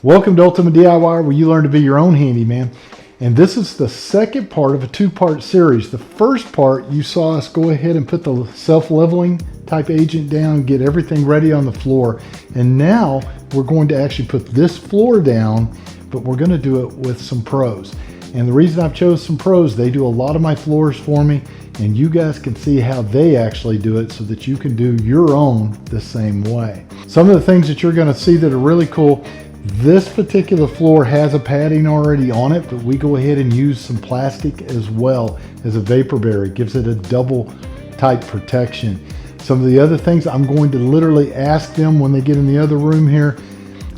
Welcome to Ultimate DIY, where you learn to be your own handyman. And this is the second part of a two-part series. The first part, you saw us go ahead and put the self-leveling type agent down, get everything ready on the floor. And now we're going to actually put this floor down, but we're going to do it with some pros. And the reason I've chose some pros, they do a lot of my floors for me, and you guys can see how they actually do it so that you can do your own the same way. Some of the things that you're going to see that are really cool, this particular floor has a padding already on it, but we go ahead and use some plastic as well as a vapor barrier. It gives it a double type protection. Some of the other things, I'm going to literally ask them when they get in the other room here,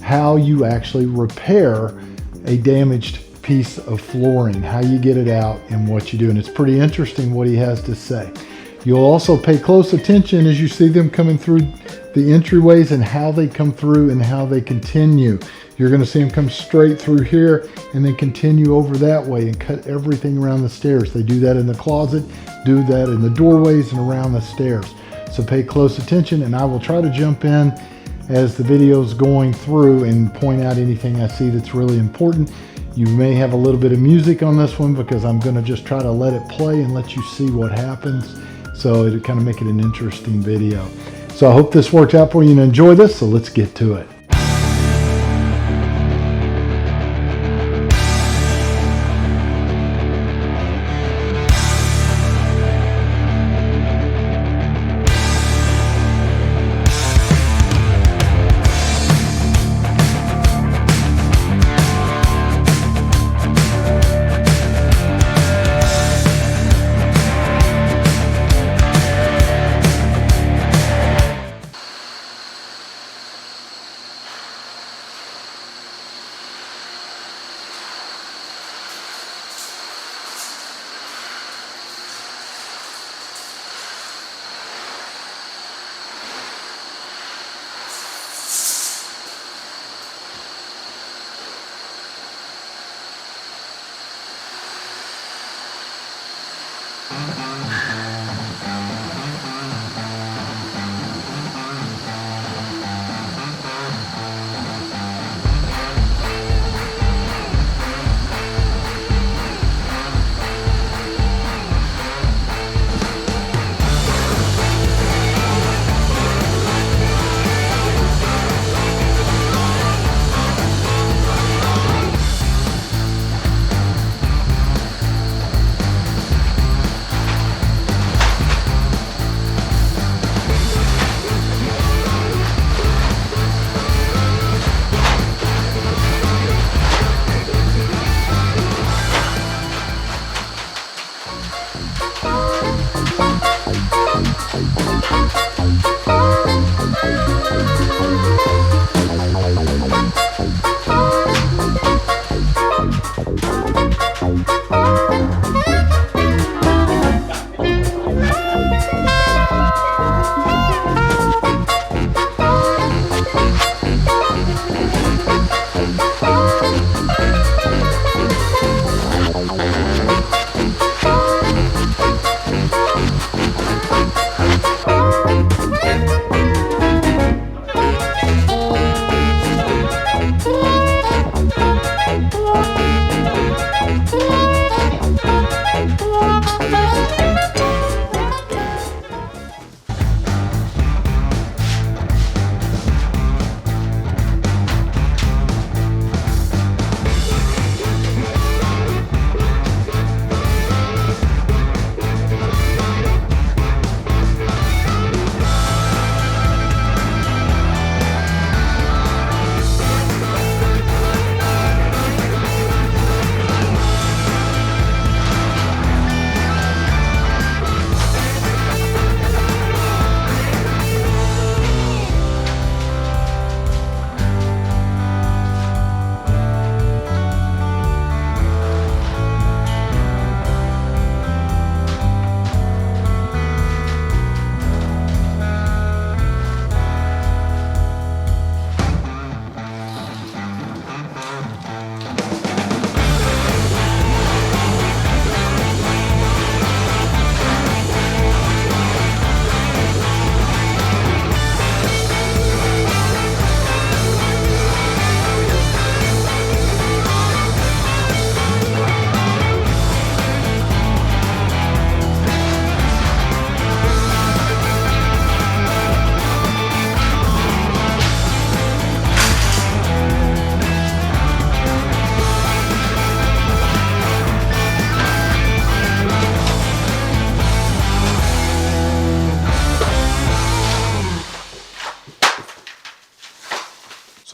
how you actually repair a damaged piece of flooring, how you get it out and what you do. And it's pretty interesting what he has to say. You'll also pay close attention as you see them coming through the entryways and how they come through and how they continue. You're going to see them come straight through here and then continue over that way and cut everything around the stairs. They do that in the closet, do that in the doorways and around the stairs. So pay close attention, and I will try to jump in as the video is going through and point out anything I see that's really important. You may have a little bit of music on this one because I'm going to just try to let it play and let you see what happens. So it'll kind of make it an interesting video. So I hope this works out for you and enjoy this. So let's get to it.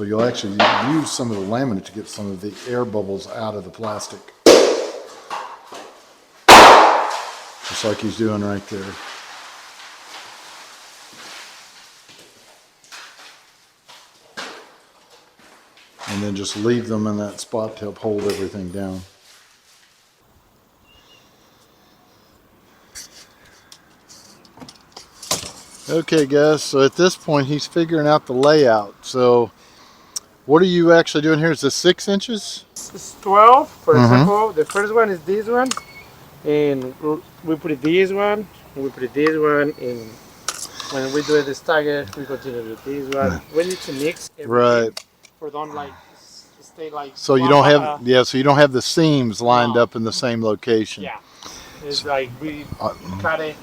So you'll actually use some of the laminate to get some of the air bubbles out of the plastic. Just like he's doing right there. And then just leave them in that spot to help hold everything down. Okay guys, so at this point he's figuring out the layout. So what are you actually doing here? Is this 6 inches? It's 12, for example. The first one is this one, and we put this one, we put this one, and when we do the stagger, we continue with this one. We need to mix everything for don't like stay like. So you don't have so you don't have the seams lined up in the same location. Yeah, it's like we cut it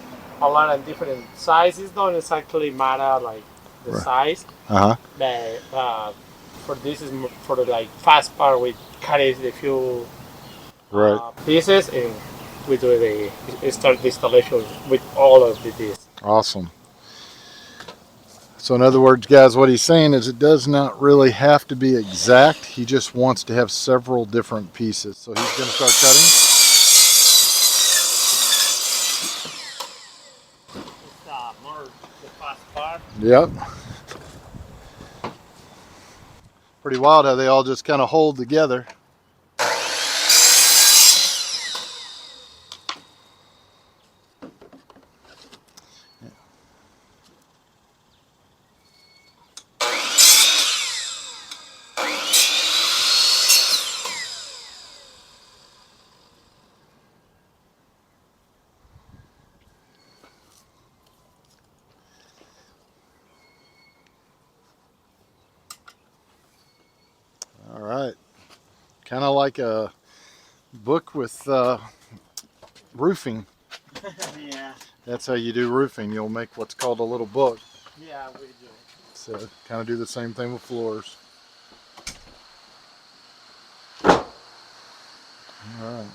a lot of different sizes. Don't exactly matter like the size. But for this is for the like fast part. We cut it a few pieces, and we do start the installation with all of this. Awesome. So in other words, guys, what he's saying is it does not really have to be exact. He just wants to have several different pieces. So he's going to start cutting. It's more the fast part. Yep. Pretty wild how they all just kind of hold together. All right, kind of like a book with roofing. Yeah. That's how you do roofing. You'll make what's called a little book. Yeah, we do. So kind of do the same thing with floors. All right.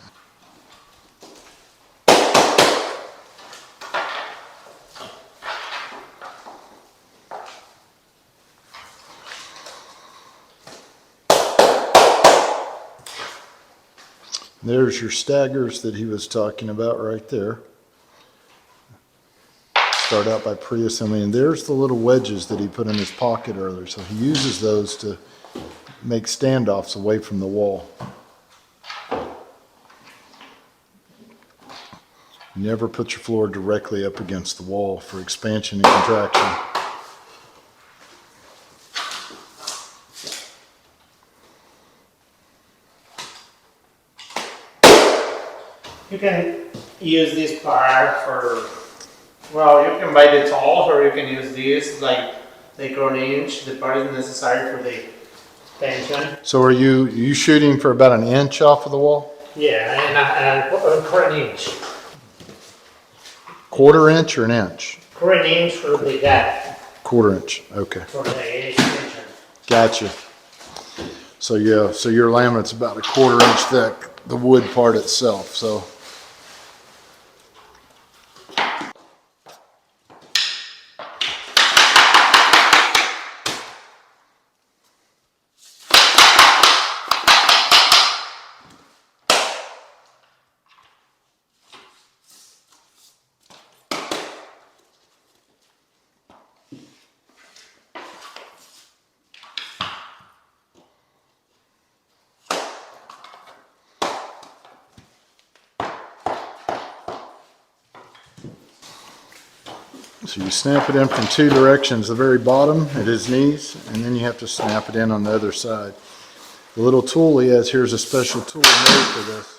There's your staggers that he was talking about right there. Start out by pre-assembling. And there's the little wedges that he put in his pocket earlier. So he uses those to make standoffs away from the wall. Never put your floor directly up against the wall for expansion and contraction. You can use this part for, well, you can buy the tools or you can use this like 1/4 inch. The part is necessary for the tension. So are you shooting for about 1 inch off of the wall? Yeah, and a 1/4 inch. 1/4 inch or 1 inch? 1/4 inch for the gap. 1/4 inch, okay. For the extension. Gotcha. So yeah, so your laminate's about 1/4 inch thick, the wood part itself, so. So you snap it in from 2 directions, the very bottom at his knees, and then you have to snap it in on the other side. The little tool he has here is a special tool made for this.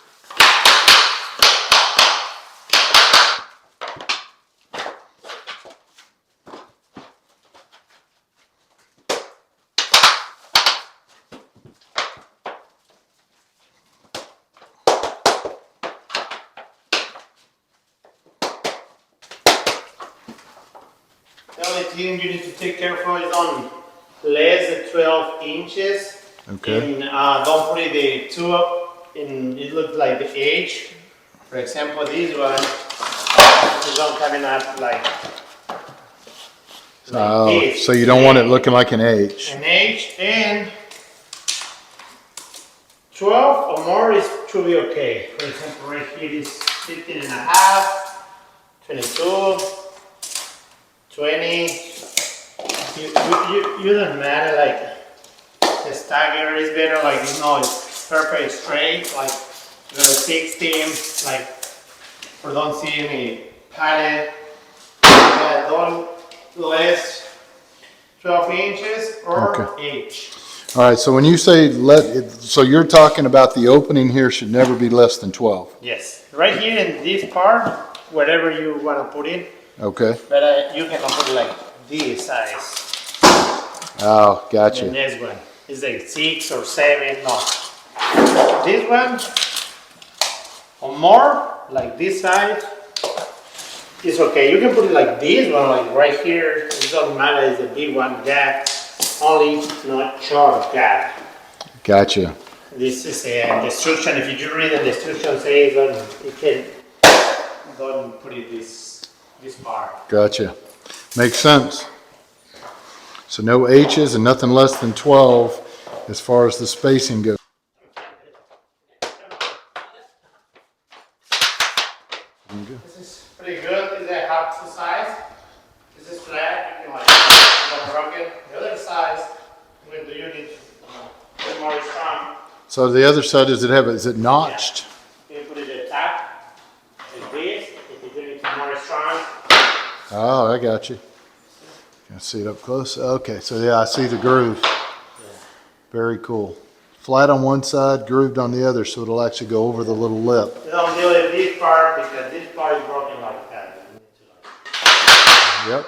The only thing you need to take care of is on less than 12 inches. Okay. And don't put the two up in, it looks like the edge. For example, this one is not coming up like Oh, so you don't want it looking like an H. An H, and 12 or more should be okay. For example, right here is 15 and a half, 22, 20. You don't matter, like the stagger is better, like it's perfect straight, like the 16, like, or don't see any padded, don't less 12 inches or H. All right, so when you say so you're talking about the opening here should never be less than 12. Yes, right here in this part, whatever you want to put in. Okay. But you can put it like this size. Oh, gotcha. The next one is like 6 or 7, no. This one, or more, like this side, is okay. You can put it like this one, like right here. It doesn't matter, it's a big one, gap, only not short gap. Gotcha. This is a instruction. If you read the instruction, say don't put it this far. Gotcha. Makes sense. So no H's and nothing less than 12 as far as the spacing goes. This is pretty good. This is a half size. This is flat. You can like rock it. The other size, when do you need to more strong? So the other side, is it notched? Yeah. You put it at the top, like this. If you need to more strong. Oh, I got you. Can I see it up close? Okay, so yeah, I see the groove. Yeah. Very cool. Flat on one side, grooved on the other, so it'll actually go over the little lip. You don't deal with this part because this part is broken like that. You need to Yep.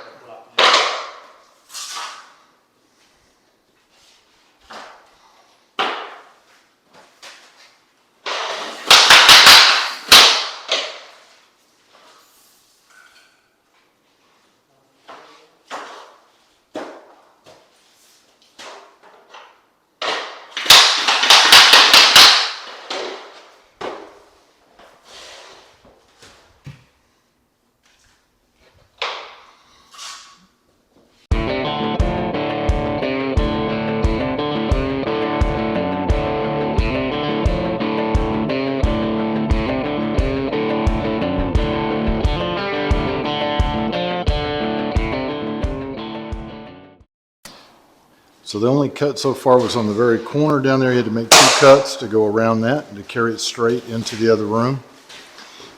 So the only cut so far was on the very corner down there. You had to make 2 cuts to go around that and to carry it straight into the other room.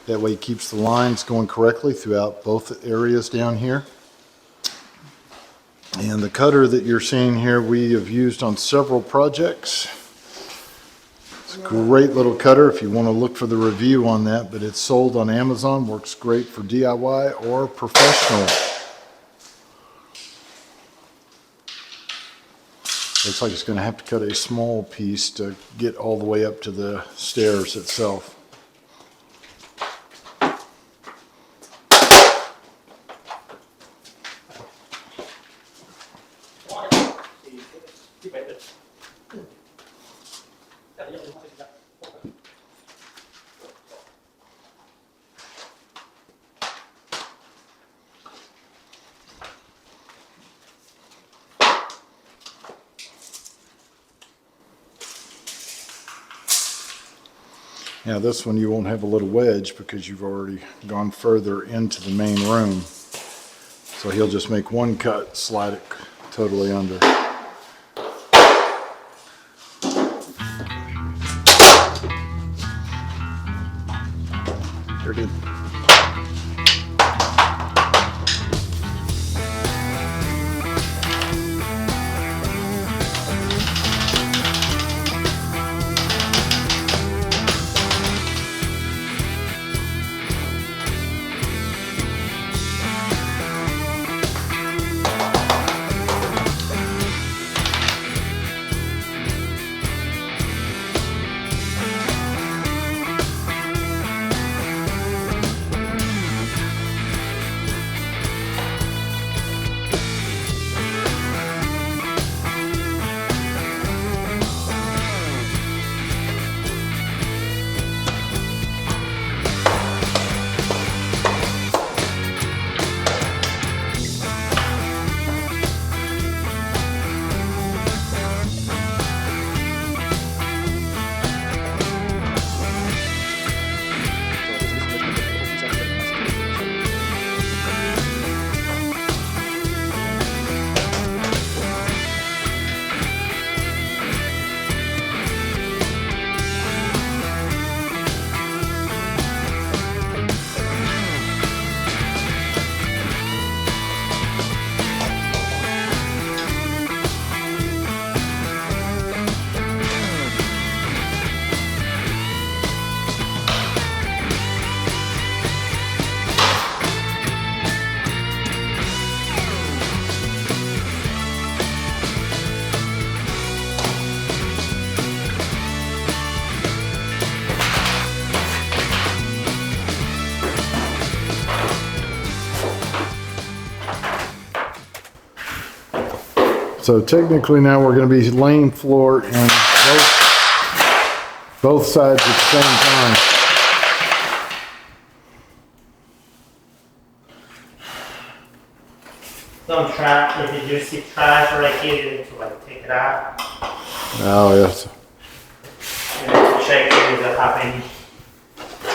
That way it keeps the lines going correctly throughout both areas down here. And the cutter that you're seeing here, we have used on several projects. It's a great little cutter if you want to look for the review on that, but it's sold on Amazon, works great for DIY or professional. Looks like it's going to have to cut a small piece to get all the way up to the stairs itself. Now this one you won't have a little wedge because you've already gone further into the main room. So he'll just make one cut, slide it totally under. There it is. So technically now we're going to be laying floor and both sides at the same time. Don't try, if you see trash right here, you need to like take it out. Oh, yes. You need to check if there's any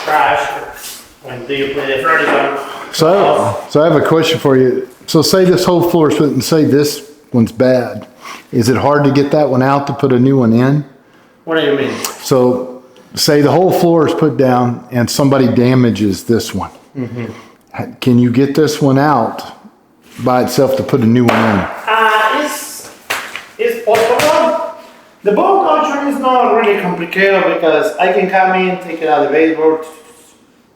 trash when do you put the furnace on. So I have a question for you. So say this whole floor is put and say this one's bad. Is it hard to get that one out to put a new one in? What do you mean? So say the whole floor is put down and somebody damages this one. Mm-hmm. Can you get this one out by itself to put a new one in? It's possible. The bolt option is not really complicated because I can come in, take it out of the baseboard,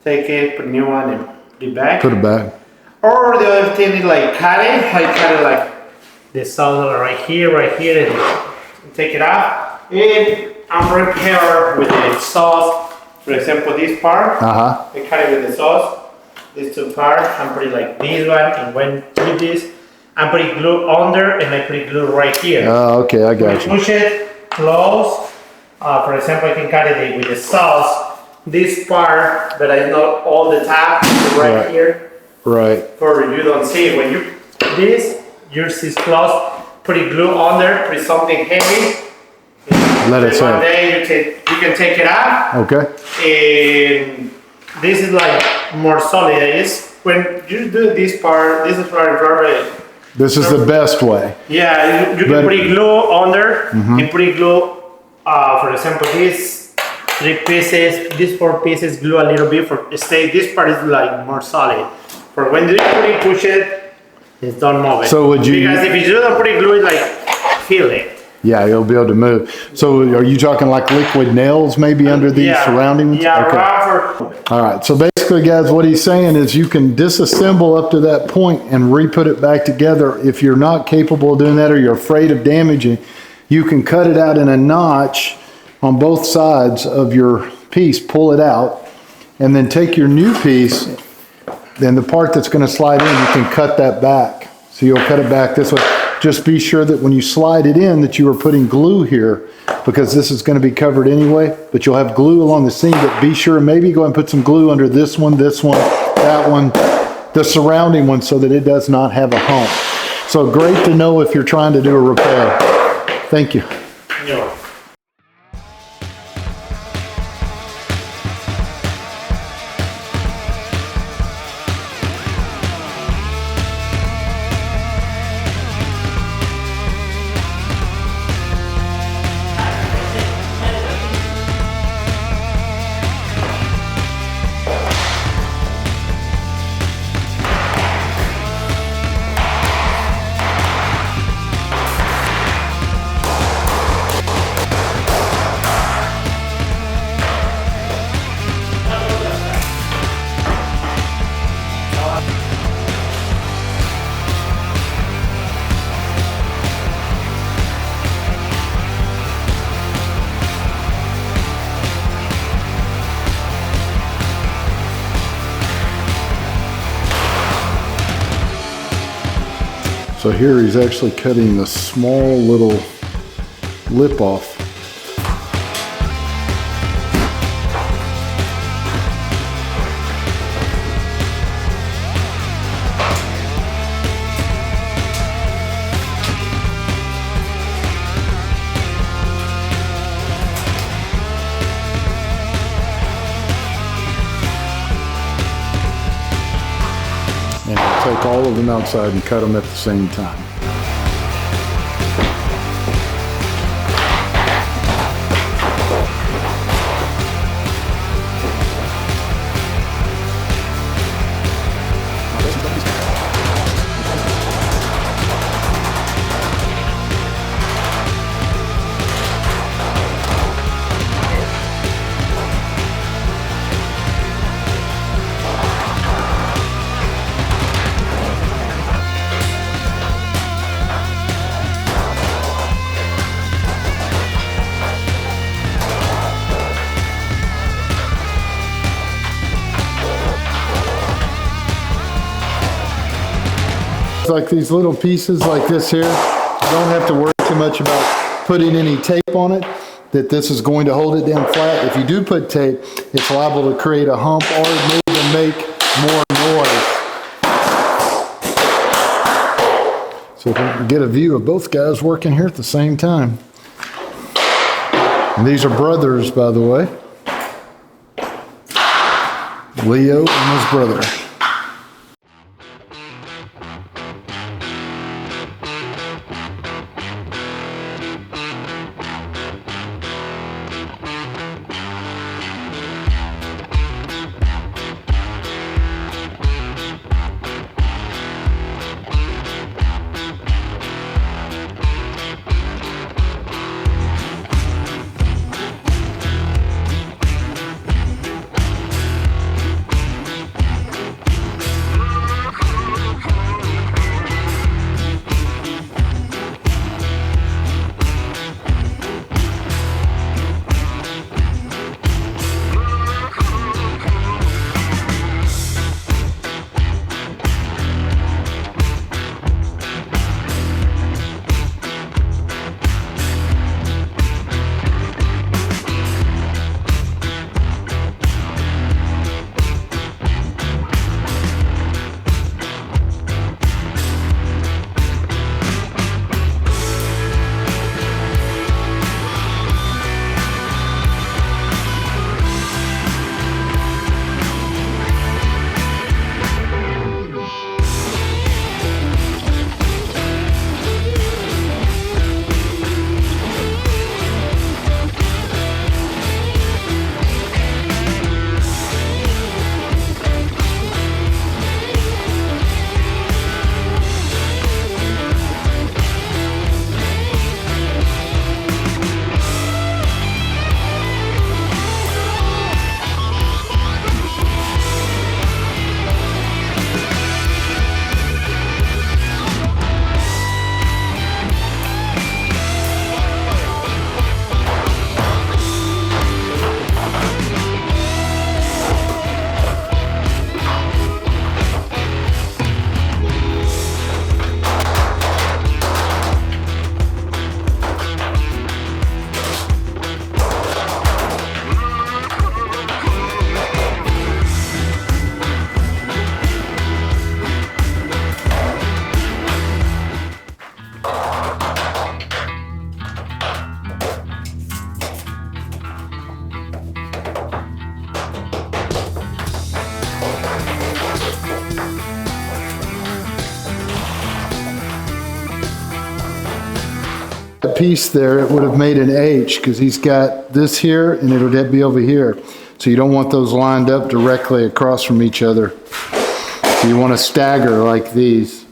take it, put a new one and put it back. Put it back. Or the other thing is like cut it. I cut it like this solder right here, and take it out. And I'm repair with the sauce. For example, this part, I cut it with the sauce. These two parts, I'm putting like this one, and when with this, I'm putting glue under, and I put glue right here. Oh, okay, I got you. Push it close. For example, I can cut it with the sauce. This part, but I not all the top right here. Right. For you don't see it. When you this, yours is close. Put it glue under. Put something heavy. Let it One set. day you can take it out. Okay. And this is like more solid. Is when you do this part. This is very. This is the best way. Yeah, you can put it glue under. And put it glue. For example, this 3 pieces. These 4 pieces glue a little bit for stay. This part is like more solid. For when you push it, it's don't move it. So would you? Because if you don't put it glue, it like feel it. Yeah, you'll be able to move. So are you talking like liquid nails maybe under these surrounding ones? Yeah, okay. All right. So basically, guys, what he's saying is you can disassemble up to that point and re-put it back together. If you're not capable of doing that or you're afraid of damaging, you can cut it out in a notch on both sides of your piece, pull it out, and then take your new piece. Then the part that's going to slide in, you can cut that back. So you'll cut it back this way. Just be sure that when you slide it in that you are putting glue here because this is going to be covered anyway, but you'll have glue along the seam, but be sure maybe go and put some glue under this one, that one, the surrounding one so that it does not have a hump. So great to know if you're trying to do a repair. Thank you. Yeah. So here he's actually cutting the small little lip off. And I'll take all of them outside and cut them at the same time. Like these little pieces like this here, don't have to worry too much about putting any tape on it, that this is going to hold it down flat. If you do put tape, it's liable to create a hump or maybe even make more noise. So if we can get a view of both guys working here at the same time. And these are brothers, by the way. Leo and his brother. That piece there, it would have made an H because he's got this here and it'll be over here. So you don't want those lined up directly across from each other. So you want to stagger like these.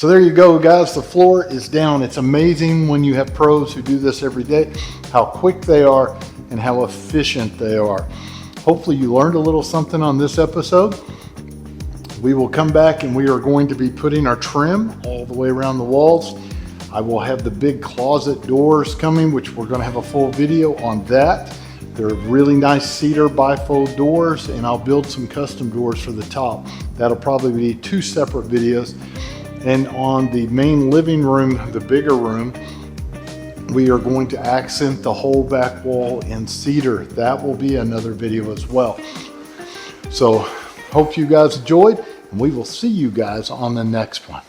So there you go, guys. The floor is down. It's amazing when you have pros who do this every day, how quick they are and how efficient they are. Hopefully you learned a little something on this episode. We will come back and we are going to be putting our trim all the way around the walls. I will have the big closet doors coming, which we're going to have a full video on that. They're really nice cedar bifold doors, and I'll build some custom doors for the top. That'll probably be 2 separate videos. And on the main living room, the bigger room, we are going to accent the whole back wall in cedar. That will be another video as well. So hope you guys enjoyed, and we will see you guys on the next one.